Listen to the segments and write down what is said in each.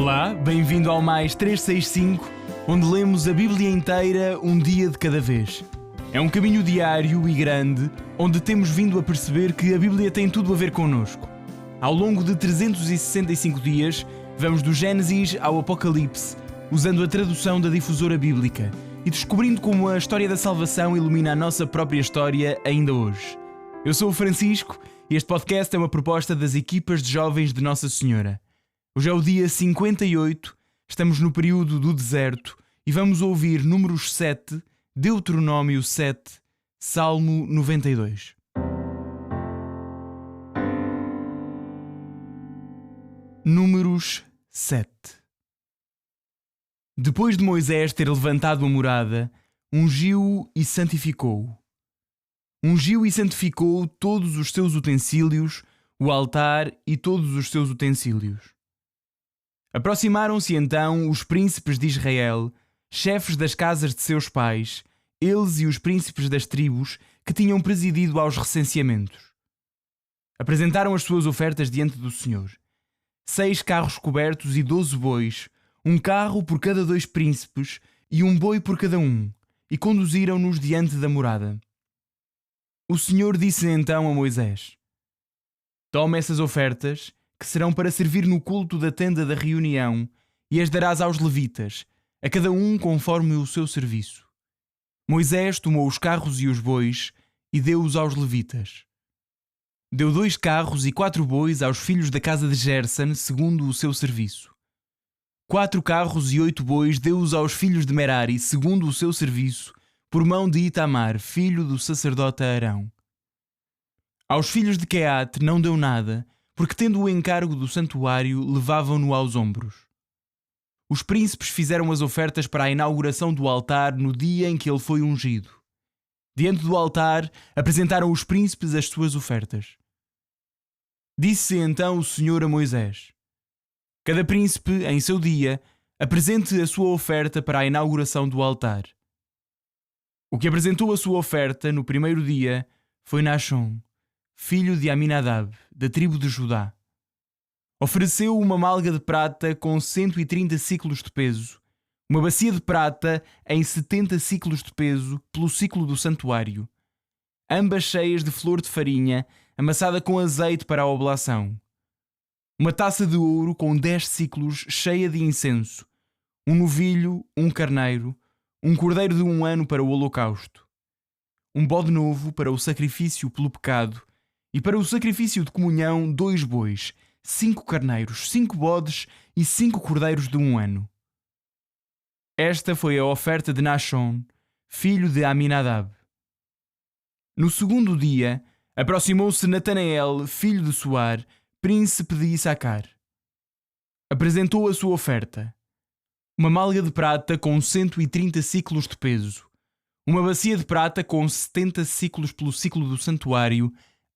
Olá, bem-vindo ao Mais 365, onde lemos a Bíblia inteira um dia de cada vez. É um caminho diário e grande, onde temos vindo a perceber que a Bíblia tem tudo a ver connosco. Ao longo de 365 dias, vamos do Gênesis ao Apocalipse, usando a tradução da Difusora Bíblica e descobrindo como a história da salvação ilumina a nossa própria história ainda hoje. Eu sou o Francisco e este podcast é uma proposta das equipas de jovens de Nossa Senhora. Hoje é o dia 58, estamos no período do deserto e vamos ouvir Números 7, Deuteronômio 7, Salmo 92. Números 7. Depois de Moisés ter levantado a morada, ungiu e santificou-o. Ungiu e santificou todos os seus utensílios, o altar e todos os seus utensílios. Aproximaram-se então os príncipes de Israel, chefes das casas de seus pais, eles e os príncipes das tribos que tinham presidido aos recenseamentos. Apresentaram as suas ofertas diante do Senhor. 6 carros cobertos e 12 bois, um carro por cada 2 príncipes e um boi por cada um, e conduziram-nos diante da morada. O Senhor disse então a Moisés: Toma essas ofertas, que serão para servir no culto da tenda da reunião, e as darás aos levitas, a cada um conforme o seu serviço. Moisés tomou os carros e os bois e deu-os aos levitas. Deu 2 carros e 4 bois aos filhos da casa de Gerson, segundo o seu serviço. 4 carros e 8 bois deu-os aos filhos de Merari, segundo o seu serviço, por mão de Itamar, filho do sacerdote Arão. Aos filhos de Queate não deu nada, porque tendo o encargo do santuário, levavam-no aos ombros. Os príncipes fizeram as ofertas para a inauguração do altar no dia em que ele foi ungido. Diante do altar, apresentaram os príncipes as suas ofertas. Disse então o Senhor a Moisés: Cada príncipe, em seu dia, apresente a sua oferta para a inauguração do altar. O que apresentou a sua oferta no primeiro dia foi Naashon, filho de Aminadab, da tribo de Judá. Ofereceu uma malga de prata com 130 siclos de peso, uma bacia de prata em 70 siclos de peso pelo siclo do santuário, ambas cheias de flor de farinha, amassada com azeite para a oblação. Uma taça de ouro com 10 siclos cheia de incenso, um novilho, um carneiro, um cordeiro de 1 ano para o holocausto, um bode novo para o sacrifício pelo pecado, e para o sacrifício de comunhão 2 bois, 5 carneiros, 5 bodes e 5 cordeiros de 1 ano. Esta foi a oferta de Naashon, filho de Aminadab. No segundo dia, aproximou-se Natanael, filho de Suar, príncipe de Issacar. Apresentou a sua oferta: uma malga de prata com 130 siclos de peso, uma bacia de prata com 70 siclos pelo siclo do santuário,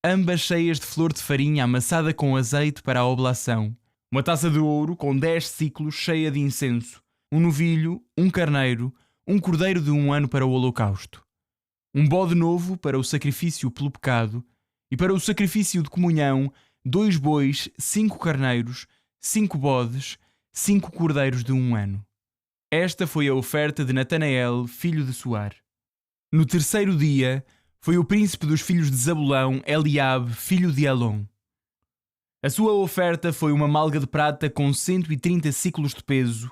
ambas cheias de flor de farinha amassada com azeite para a oblação, uma taça de ouro com 10 siclos cheia de incenso, um novilho, um carneiro, um cordeiro de 1 ano para o holocausto, um bode novo para o sacrifício pelo pecado, e para o sacrifício de comunhão 2 bois, 5 carneiros, 5 bodes, 5 cordeiros de 1 ano. Esta foi a oferta de Natanael, filho de Suar. No terceiro dia, foi o príncipe dos filhos de Zabulão, Eliabe, filho de Elon. A sua oferta foi uma malga de prata com 130 siclos de peso,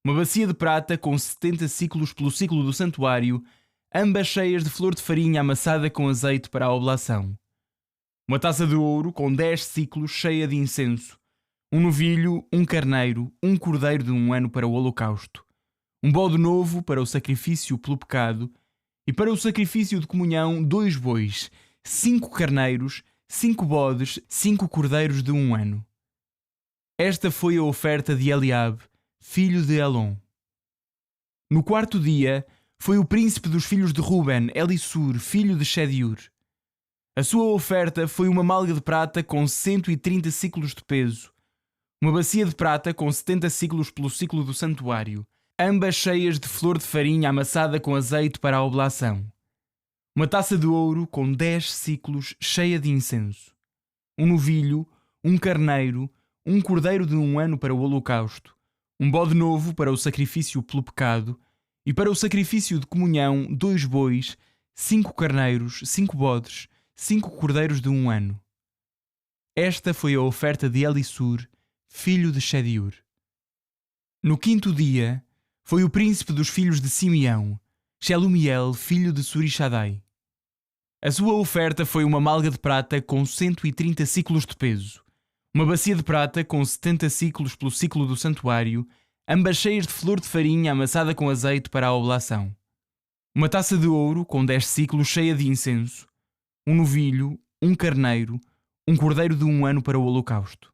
uma bacia de prata com 70 siclos pelo siclo do santuário, ambas cheias de flor de farinha amassada com azeite para a oblação. Uma taça de ouro com 10 siclos cheia de incenso, um novilho, um carneiro, um cordeiro de 1 ano para o holocausto, um bode novo para o sacrifício pelo pecado, e para o sacrifício de comunhão 2 bois, 5 carneiros, 5 bodes, 5 cordeiros de 1 ano. Esta foi a oferta de Eliabe, filho de Elon. No quarto dia, foi o príncipe dos filhos de Ruben, Elissur, filho de Shediur. A sua oferta foi uma malga de prata com 130 siclos de peso, uma bacia de prata com 70 siclos pelo siclo do santuário, ambas cheias de flor de farinha amassada com azeite para a oblação, uma taça de ouro com 10 siclos cheia de incenso, um novilho, um carneiro, um cordeiro de 1 ano para o holocausto, um bode novo para o sacrifício pelo pecado, e para o sacrifício de comunhão 2 bois, 5 carneiros, 5 bodes, 5 cordeiros de 1 ano. Esta foi a oferta de Elissur, filho de Shediur. No 5º dia, foi o príncipe dos filhos de Simeão, Shelumiel, filho de Surishadai. A sua oferta foi uma malga de prata com 130 siclos de peso, uma bacia de prata com 70 siclos pelo ciclo do santuário, ambas cheias de flor de farinha amassada com azeite para a oblação. Uma taça de ouro com 10 siclos cheia de incenso, um novilho, um carneiro, um cordeiro de 1 ano para o holocausto.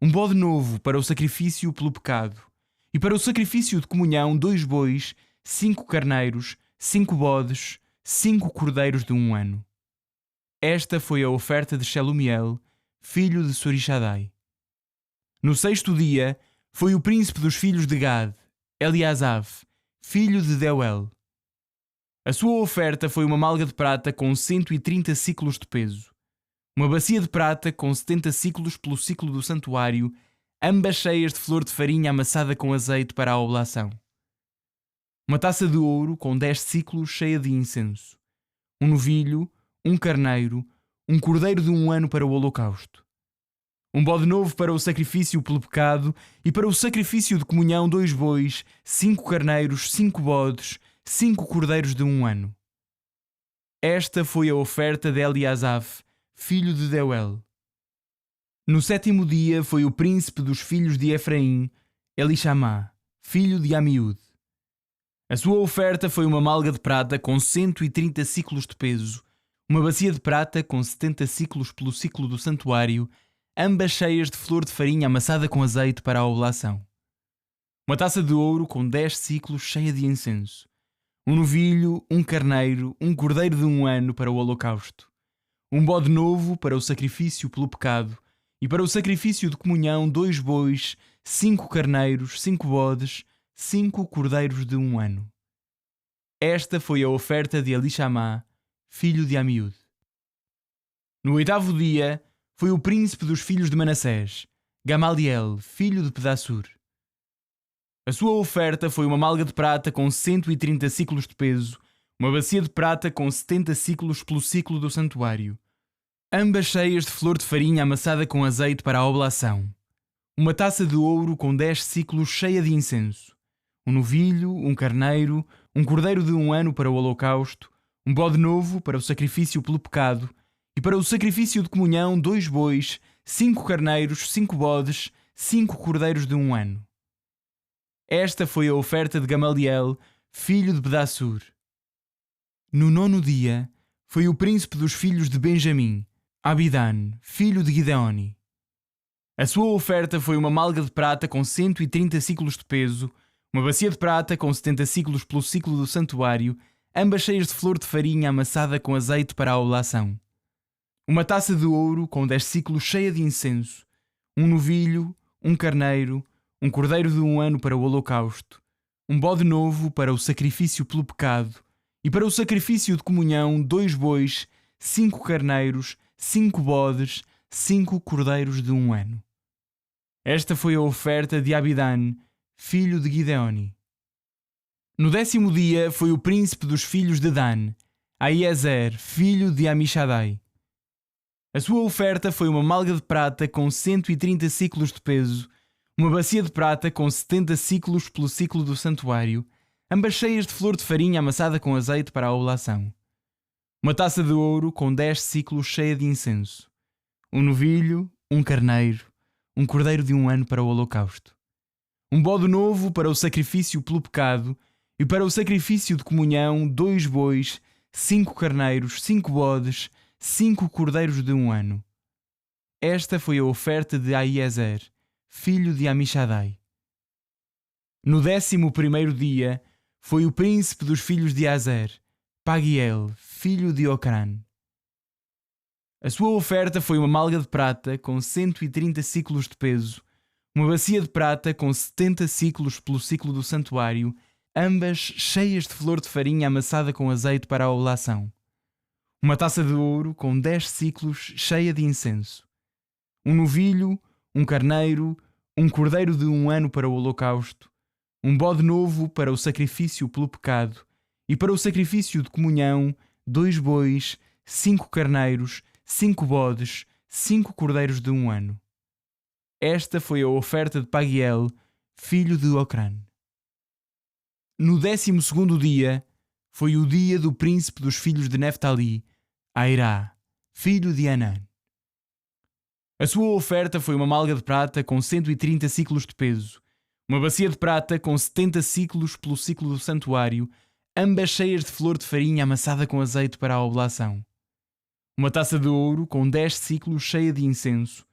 Um bode novo para o sacrifício pelo pecado, e para o sacrifício de comunhão 2 bois, 5 carneiros, 5 bodes, 5 cordeiros de 1 ano. Esta foi a oferta de Shelumiel, filho de Surishadai. No 6º dia, foi o príncipe dos filhos de Gad, Eliasav, filho de Deuel. A sua oferta foi uma malga de prata com 130 siclos de peso, uma bacia de prata com 70 siclos pelo ciclo do santuário, ambas cheias de flor de farinha amassada com azeite para a oblação. Uma taça de ouro com 10 siclos cheia de incenso, um novilho, um carneiro, um cordeiro de 1 ano para o holocausto. Um bode novo para o sacrifício pelo pecado, e para o sacrifício de comunhão 2 bois, 5 carneiros, 5 bodes, 5 cordeiros de 1 ano. Esta foi a oferta de Eliasav, filho de Deuel. No 7º dia foi o príncipe dos filhos de Efraim, Elishamá, filho de Amiúde. A sua oferta foi uma malga de prata com 130 siclos de peso, uma bacia de prata com 70 siclos pelo ciclo do santuário, ambas cheias de flor de farinha amassada com azeite para a oblação. Uma taça de ouro com 10 siclos cheia de incenso, um novilho, um carneiro, um cordeiro de 1 ano para o holocausto, um bode novo para o sacrifício pelo pecado, e para o sacrifício de comunhão 2 bois, 5 carneiros, 5 bodes, 5 cordeiros de 1 ano. Esta foi a oferta de Elishamá, filho de Amiúde. No 8º dia foi o príncipe dos filhos de Manassés, Gamaliel, filho de Pedassur. A sua oferta foi uma malga de prata com 130 siclos de peso, uma bacia de prata com 70 siclos pelo ciclo do santuário, ambas cheias de flor de farinha amassada com azeite para a oblação. Uma taça de ouro com 10 siclos cheia de incenso, um novilho, um carneiro, um cordeiro de 1 ano para o holocausto, um bode novo para o sacrifício pelo pecado, e para o sacrifício de comunhão 2 bois, 5 carneiros, 5 bodes, 5 cordeiros de 1 ano. Esta foi a oferta de Gamaliel, filho de Pedassur. No 9º dia foi o príncipe dos filhos de Benjamim, Abidan, filho de Gideoni. A sua oferta foi uma malga de prata com 130 siclos de peso, uma bacia de prata com 70 siclos pelo ciclo do santuário, ambas cheias de flor de farinha amassada com azeite para a oblação. Uma taça de ouro com 10 siclos cheia de incenso, um novilho, um carneiro, um cordeiro de 1 ano para o holocausto, um bode novo para o sacrifício pelo pecado, e para o sacrifício de comunhão 2 bois, 5 carneiros, 5 bodes, 5 cordeiros de 1 ano. Esta foi a oferta de Abidan, filho de Gideoni. No 10º dia foi o príncipe dos filhos de Dan, Aiezer, filho de Amishadai. A sua oferta foi uma malga de prata com 130 siclos de peso, uma bacia de prata com 70 siclos pelo ciclo do santuário, ambas cheias de flor de farinha amassada com azeite para a oblação. Uma taça de ouro com 10 siclos cheia de incenso, um novilho, um carneiro, um cordeiro de 1 ano para o holocausto, um bode novo para o sacrifício pelo pecado, e para o sacrifício de comunhão 2 bois, 5 carneiros, 5 bodes, 5 cordeiros de 1 ano. Esta foi a oferta de Aiezer, filho de Amishadai. No 11º dia foi o príncipe dos filhos de Azer, Pagiel, filho de Ocrã. A sua oferta foi uma malga de prata com 130 siclos de peso, uma bacia de prata com 70 siclos pelo ciclo do santuário, ambas cheias de flor de farinha amassada com azeite para a oblação. Uma taça de ouro com 10 siclos cheia de incenso, um novilho, um carneiro, um cordeiro de 1 ano para o holocausto, um bode novo para o sacrifício pelo pecado, e para o sacrifício de comunhão, 2 bois, 5 carneiros, 5 bodes, 5 cordeiros de 1 ano. Esta foi a oferta de Pagiel, filho de Ocrã. No 12º dia, foi o dia do príncipe dos filhos de Neftali, Airá, filho de Anã. A sua oferta foi uma malga de prata com 130 siclos de peso, uma bacia de prata com 70 siclos pelo ciclo do santuário, ambas cheias de flor de farinha amassada com azeite para a oblação. Uma taça de ouro com 10 siclos cheia de incenso,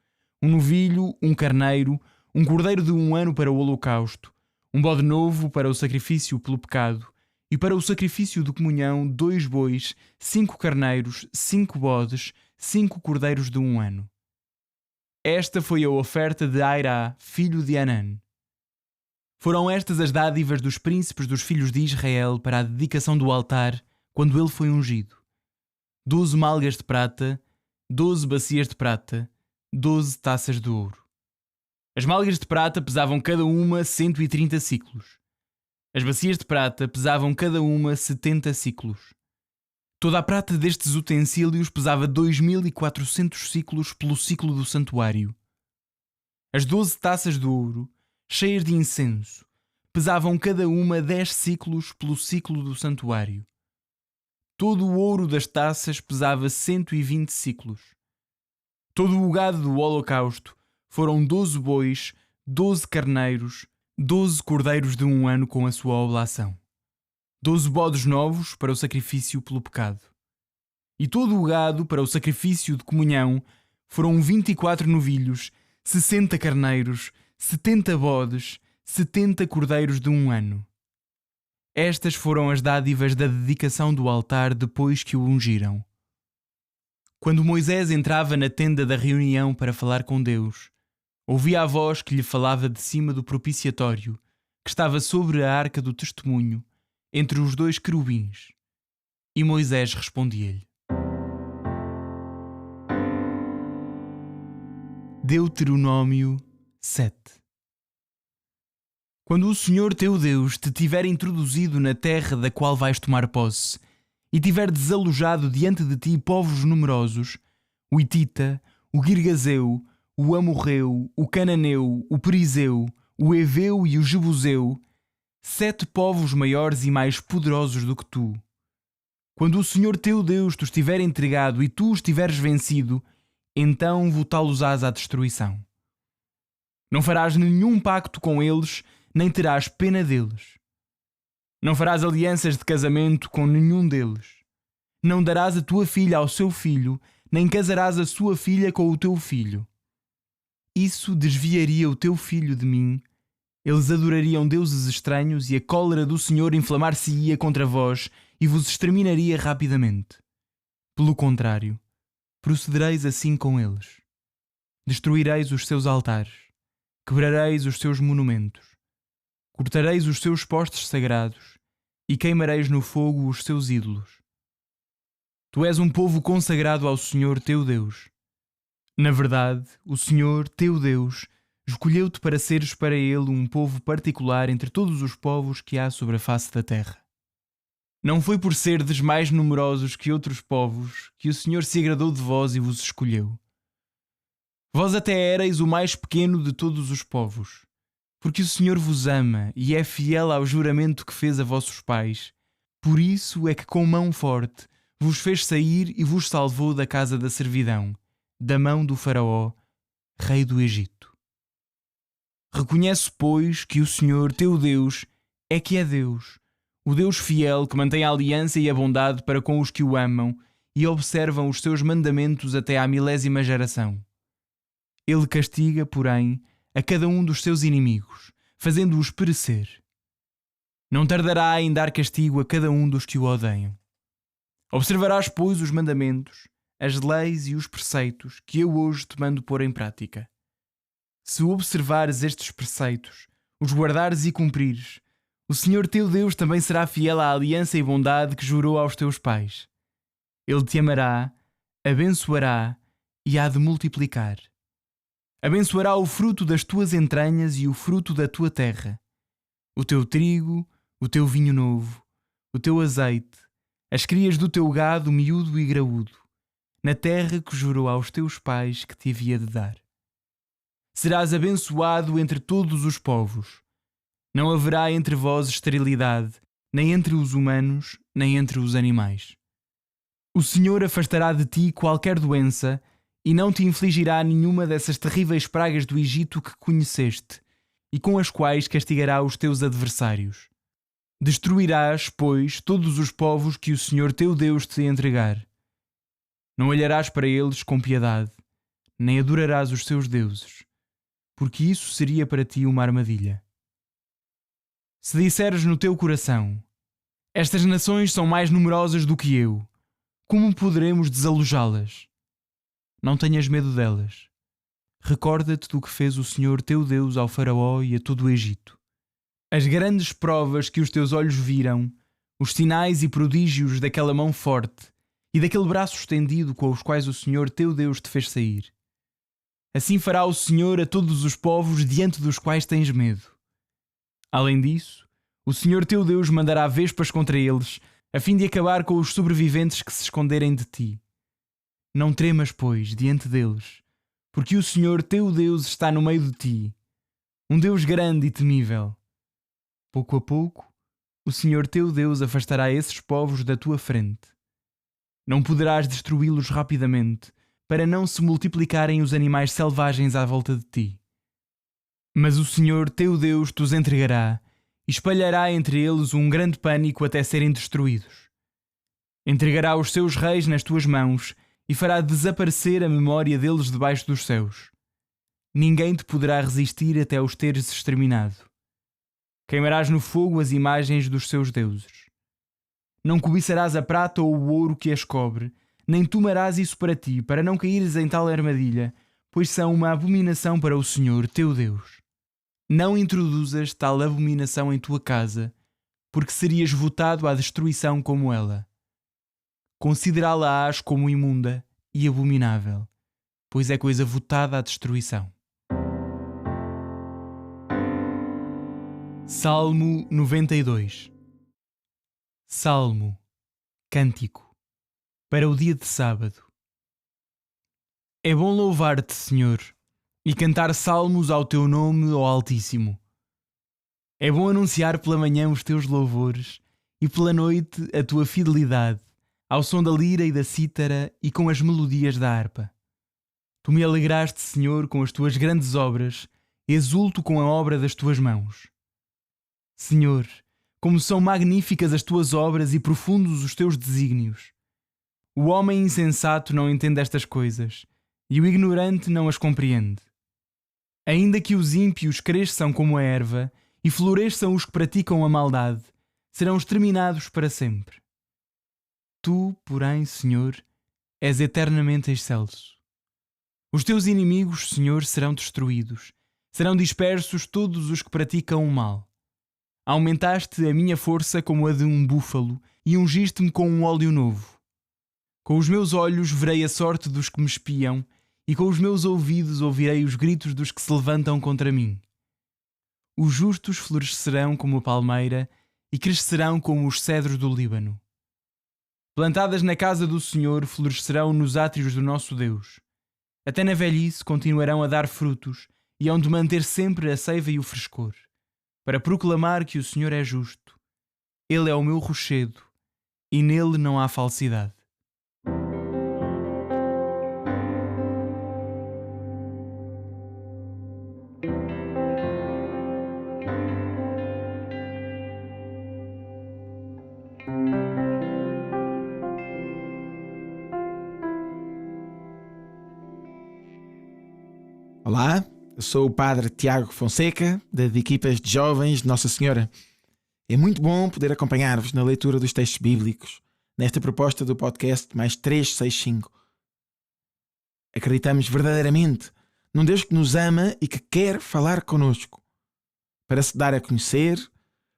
um novilho, um carneiro, um cordeiro de 1 ano para o holocausto, um bode novo para o sacrifício pelo pecado, e para o sacrifício de comunhão 2 bois, 5 carneiros, 5 bodes, 5 cordeiros de 1 ano. Esta foi a oferta de Airá, filho de Anã. Foram estas as dádivas dos príncipes dos filhos de Israel para a dedicação do altar quando ele foi ungido: 12 malgas de prata, 12 bacias de prata, 12 taças de ouro. As malgas de prata pesavam cada uma 130 siclos. As bacias de prata pesavam cada uma 70 siclos. Toda a prata destes utensílios pesava 2.400 siclos pelo ciclo do santuário. As 12 taças de ouro, cheias de incenso, pesavam cada uma 10 siclos pelo ciclo do santuário. Todo o ouro das taças pesava 120 siclos. Todo o gado do holocausto foram 12 bois, 12 carneiros, 12 cordeiros de 1 ano com a sua oblação, 12 bodes novos para o sacrifício pelo pecado. E todo o gado para o sacrifício de comunhão foram 24 novilhos, 60 carneiros, 70 bodes, 70 cordeiros de 1 ano. Estas foram as dádivas da dedicação do altar depois que o ungiram. Quando Moisés entrava na tenda da reunião para falar com Deus, ouvia a voz que lhe falava de cima do propiciatório, que estava sobre a arca do testemunho, entre os 2 querubins. E Moisés respondia-lhe. Deuteronômio 7. Quando o Senhor teu Deus te tiver introduzido na terra da qual vais tomar posse, e tiver desalojado diante de ti povos numerosos, o Hitita, o Girgazeu, o Amorreu, o Cananeu, o Perizeu, o Eveu e o Jebuseu, 7 povos maiores e mais poderosos do que tu. Quando o Senhor teu Deus te estiver entregado e tu os tiveres vencido, então votá-los-ás à destruição. Não farás nenhum pacto com eles, nem terás pena deles. Não farás alianças de casamento com nenhum deles. Não darás a tua filha ao seu filho, nem casarás a sua filha com o teu filho. Isso desviaria o teu filho de mim. Eles adorariam deuses estranhos e a cólera do Senhor inflamar-se-ia contra vós e vos exterminaria rapidamente. Pelo contrário, procedereis assim com eles. Destruireis os seus altares, quebrareis os seus monumentos, cortareis os seus postes sagrados e queimareis no fogo os seus ídolos. Tu és um povo consagrado ao Senhor teu Deus. Na verdade, o Senhor teu Deus escolheu-te para seres para Ele um povo particular entre todos os povos que há sobre a face da terra. Não foi por serdes mais numerosos que outros povos que o Senhor se agradou de vós e vos escolheu. Vós até éreis o mais pequeno de todos os povos, porque o Senhor vos ama e é fiel ao juramento que fez a vossos pais. Por isso é que com mão forte vos fez sair e vos salvou da casa da servidão, da mão do Faraó, rei do Egito. Reconhece, pois, que o Senhor teu Deus é que é Deus, o Deus fiel que mantém a aliança e a bondade para com os que o amam e observam os seus mandamentos até à 1000ª geração. Ele castiga, porém, a cada um dos seus inimigos, fazendo-os perecer. Não tardará em dar castigo a cada um dos que o odeiam. Observarás, pois, os mandamentos, as leis e os preceitos que eu hoje te mando pôr em prática. Se observares estes preceitos, os guardares e cumprires, o Senhor teu Deus também será fiel à aliança e bondade que jurou aos teus pais. Ele te amará, abençoará e há de multiplicar. Abençoará o fruto das tuas entranhas e o fruto da tua terra, o teu trigo, o teu vinho novo, o teu azeite, as crias do teu gado miúdo e graúdo, na terra que jurou aos teus pais que te havia de dar. Serás abençoado entre todos os povos. Não haverá entre vós esterilidade, nem entre os humanos, nem entre os animais. O Senhor afastará de ti qualquer doença e não te infligirá nenhuma dessas terríveis pragas do Egito que conheceste e com as quais castigará os teus adversários. Destruirás, pois, todos os povos que o Senhor teu Deus te entregar. Não olharás para eles com piedade, nem adorarás os seus deuses, porque isso seria para ti uma armadilha. Se disseres no teu coração: estas nações são mais numerosas do que eu, como poderemos desalojá-las? Não tenhas medo delas. Recorda-te do que fez o Senhor teu Deus ao Faraó e a todo o Egito. As grandes provas que os teus olhos viram, os sinais e prodígios daquela mão forte e daquele braço estendido com os quais o Senhor teu Deus te fez sair. Assim fará o Senhor a todos os povos diante dos quais tens medo. Além disso, o Senhor teu Deus mandará vespas contra eles, a fim de acabar com os sobreviventes que se esconderem de ti. Não tremas, pois, diante deles, porque o Senhor teu Deus está no meio de ti, um Deus grande e temível. Pouco a pouco, o Senhor teu Deus afastará esses povos da tua frente. Não poderás destruí-los rapidamente, para não se multiplicarem os animais selvagens à volta de ti. Mas o Senhor teu Deus te os entregará e espalhará entre eles um grande pânico até serem destruídos. Entregará os seus reis nas tuas mãos e fará desaparecer a memória deles debaixo dos céus. Ninguém te poderá resistir até os teres exterminado. Queimarás no fogo as imagens dos seus deuses. Não cobiçarás a prata ou o ouro que as cobre, nem tomarás isso para ti, para não caíres em tal armadilha, pois são uma abominação para o Senhor teu Deus. Não introduzas tal abominação em tua casa, porque serias votado à destruição como ela. Considerá-la-ás como imunda e abominável, pois é coisa votada à destruição. Salmo 92. Salmo, cântico, para o dia de sábado. É bom louvar-te, Senhor, e cantar salmos ao teu nome, ó Altíssimo. É bom anunciar pela manhã os teus louvores e pela noite a tua fidelidade, ao som da lira e da cítara e com as melodias da harpa. Tu me alegraste, Senhor, com as tuas grandes obras, exulto com a obra das tuas mãos. Senhor, como são magníficas as tuas obras e profundos os teus desígnios. O homem insensato não entende estas coisas, e o ignorante não as compreende. Ainda que os ímpios cresçam como a erva e floresçam os que praticam a maldade, serão exterminados para sempre. Tu, porém, Senhor, és eternamente excelso. Os teus inimigos, Senhor, serão destruídos, serão dispersos todos os que praticam o mal. Aumentaste a minha força como a de um búfalo e ungiste-me com um óleo novo. Com os meus olhos verei a sorte dos que me espiam e com os meus ouvidos ouvirei os gritos dos que se levantam contra mim. Os justos florescerão como a palmeira e crescerão como os cedros do Líbano. Plantadas na casa do Senhor, florescerão nos átrios do nosso Deus. Até na velhice continuarão a dar frutos e hão de manter sempre a seiva e o frescor, para proclamar que o Senhor é justo. Ele é o meu rochedo e nele não há falsidade. Olá, eu sou o Padre Tiago Fonseca, das equipas de jovens de Nossa Senhora. É muito bom poder acompanhar-vos na leitura dos textos bíblicos, nesta proposta do podcast Mais 365. Acreditamos verdadeiramente num Deus que nos ama e que quer falar connosco, para se dar a conhecer,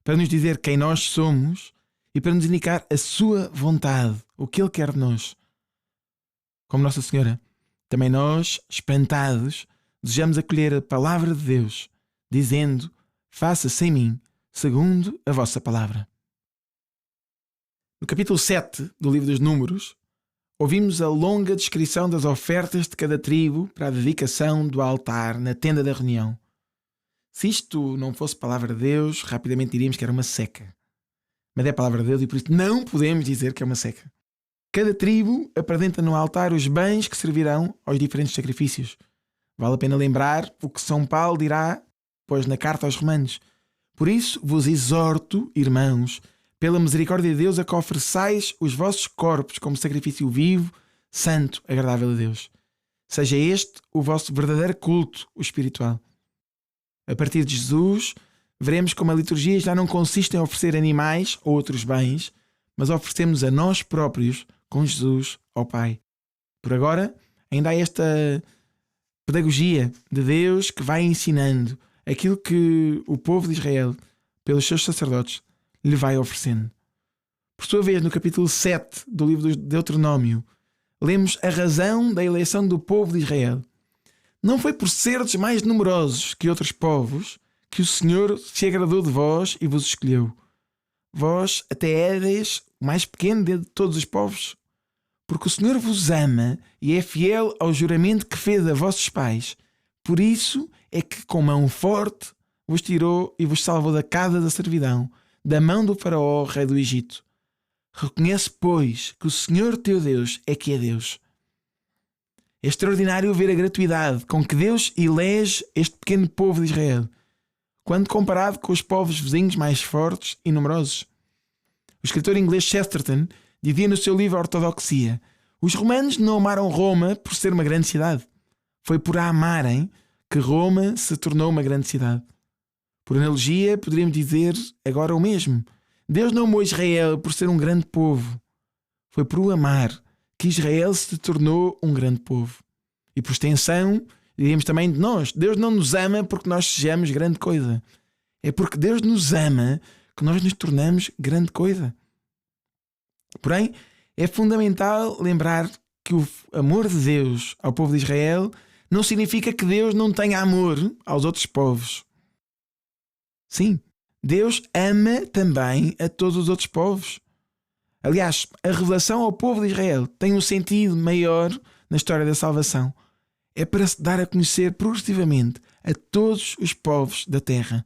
para nos dizer quem nós somos e para nos indicar a sua vontade, o que Ele quer de nós. Como Nossa Senhora, também nós, espantados, desejamos acolher a palavra de Deus, dizendo: faça-se em mim, segundo a vossa palavra. No capítulo 7 do livro dos Números, ouvimos a longa descrição das ofertas de cada tribo para a dedicação do altar na tenda da reunião. Se isto não fosse palavra de Deus, rapidamente diríamos que era uma seca. Mas é a palavra de Deus e por isso não podemos dizer que é uma seca. Cada tribo apresenta no altar os bens que servirão aos diferentes sacrifícios. Vale a pena lembrar o que São Paulo dirá, pois na carta aos Romanos: por isso vos exorto, irmãos, pela misericórdia de Deus, a que ofereçais os vossos corpos como sacrifício vivo, santo, agradável a Deus. Seja este o vosso verdadeiro culto, o espiritual. A partir de Jesus, veremos como a liturgia já não consiste em oferecer animais ou outros bens, mas oferecemos a nós próprios com Jesus ao Pai. Por agora, ainda há esta pedagogia de Deus que vai ensinando aquilo que o povo de Israel, pelos seus sacerdotes, lhe vai oferecendo. Por sua vez, no capítulo 7 do livro de Deuteronômio, lemos a razão da eleição do povo de Israel. Não foi por serdes mais numerosos que outros povos que o Senhor se agradou de vós e vos escolheu. Vós até éreis o mais pequeno de todos os povos, porque o Senhor vos ama e é fiel ao juramento que fez a vossos pais. Por isso é que com mão forte vos tirou e vos salvou da casa da servidão, da mão do faraó, rei do Egito. Reconhece, pois, que o Senhor teu Deus é que é Deus. É extraordinário ver a gratuidade com que Deus elege este pequeno povo de Israel, quando comparado com os povos vizinhos mais fortes e numerosos. O escritor inglês Chesterton dizia no seu livro Ortodoxia: os romanos não amaram Roma por ser uma grande cidade. Foi por a amarem que Roma se tornou uma grande cidade. Por analogia, poderíamos dizer agora o mesmo. Deus não amou Israel por ser um grande povo. Foi por o amar que Israel se tornou um grande povo. E por extensão, diríamos também de nós. Deus não nos ama porque nós sejamos grande coisa. É porque Deus nos ama que nós nos tornamos grande coisa. Porém, é fundamental lembrar que o amor de Deus ao povo de Israel não significa que Deus não tenha amor aos outros povos. Sim, Deus ama também a todos os outros povos. Aliás, a revelação ao povo de Israel tem um sentido maior na história da salvação. É para se dar a conhecer progressivamente a todos os povos da terra.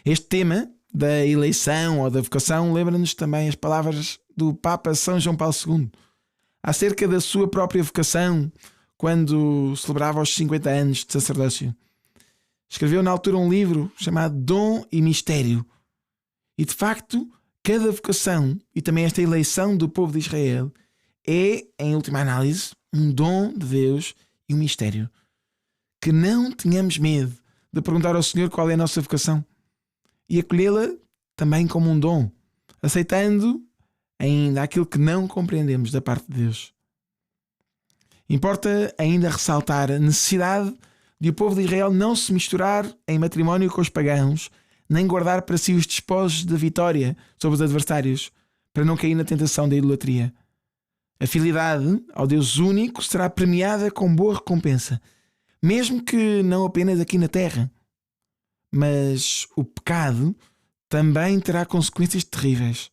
Este tema da eleição ou da vocação lembra-nos também as palavras do Papa São João Paulo II acerca da sua própria vocação quando celebrava os 50 anos de sacerdócio. Escreveu na altura um livro chamado Dom e Mistério. E de facto, cada vocação e também esta eleição do povo de Israel é, em última análise, um dom de Deus e um mistério. Que não tenhamos medo de perguntar ao Senhor qual é a nossa vocação e acolhê-la também como um dom, aceitando ainda aquilo que não compreendemos da parte de Deus. Importa ainda ressaltar a necessidade de o povo de Israel não se misturar em matrimónio com os pagãos, nem guardar para si os despojos da vitória sobre os adversários, para não cair na tentação da idolatria. A fidelidade ao Deus único será premiada com boa recompensa, mesmo que não apenas aqui na terra. Mas o pecado também terá consequências terríveis.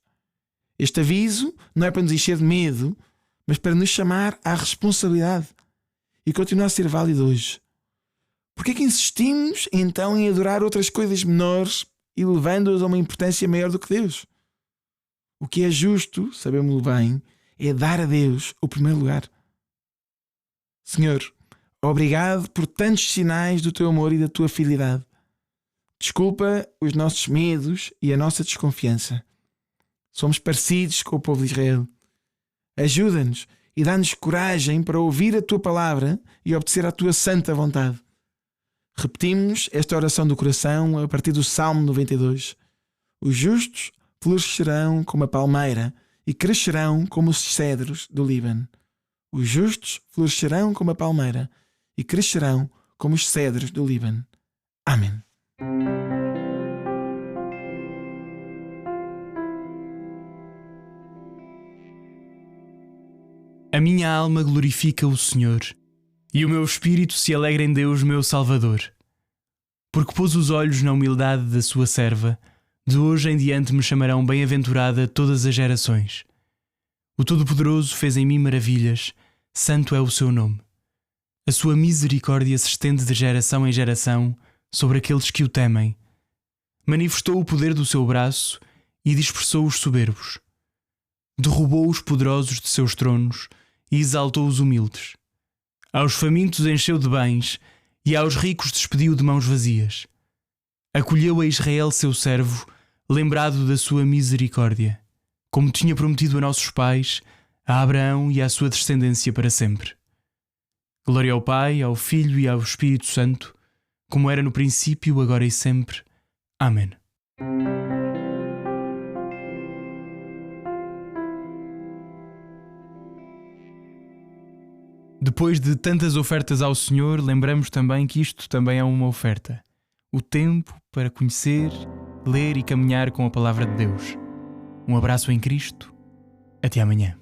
Este aviso não é para nos encher de medo, mas para nos chamar à responsabilidade e continua a ser válido hoje. Por que é que insistimos então em adorar outras coisas menores e levando-as a uma importância maior do que Deus? O que é justo, sabemos-lo bem, é dar a Deus o primeiro lugar. Senhor, obrigado por tantos sinais do teu amor e da tua fidelidade. Desculpa os nossos medos e a nossa desconfiança. Somos parecidos com o povo de Israel. Ajuda-nos e dá-nos coragem para ouvir a tua palavra e obedecer à tua santa vontade. Repetimos esta oração do coração a partir do Salmo 92. Os justos florescerão como a palmeira e crescerão como os cedros do Líbano. Os justos florescerão como a palmeira e crescerão como os cedros do Líbano. Amém. A minha alma glorifica o Senhor, E o meu espírito se alegra em Deus, meu Salvador, porque pôs os olhos na humildade da sua serva. De hoje em diante me chamarão bem-aventurada todas as gerações. O Todo-Poderoso fez em mim maravilhas, santo é o seu nome. A sua misericórdia se estende de geração em geração sobre aqueles que o temem. Manifestou o poder do seu braço e dispersou os soberbos. Derrubou os poderosos de seus tronos e exaltou os humildes. Aos famintos encheu de bens e aos ricos despediu de mãos vazias. Acolheu a Israel seu servo, lembrado da sua misericórdia, como tinha prometido a nossos pais, a Abraão e à sua descendência para sempre. Glória ao Pai, ao Filho e ao Espírito Santo, como era no princípio, agora e sempre. Amém. Depois de tantas ofertas ao Senhor, lembramos também que isto também é uma oferta. O tempo para conhecer, ler e caminhar com a Palavra de Deus. Um abraço em Cristo. Até amanhã.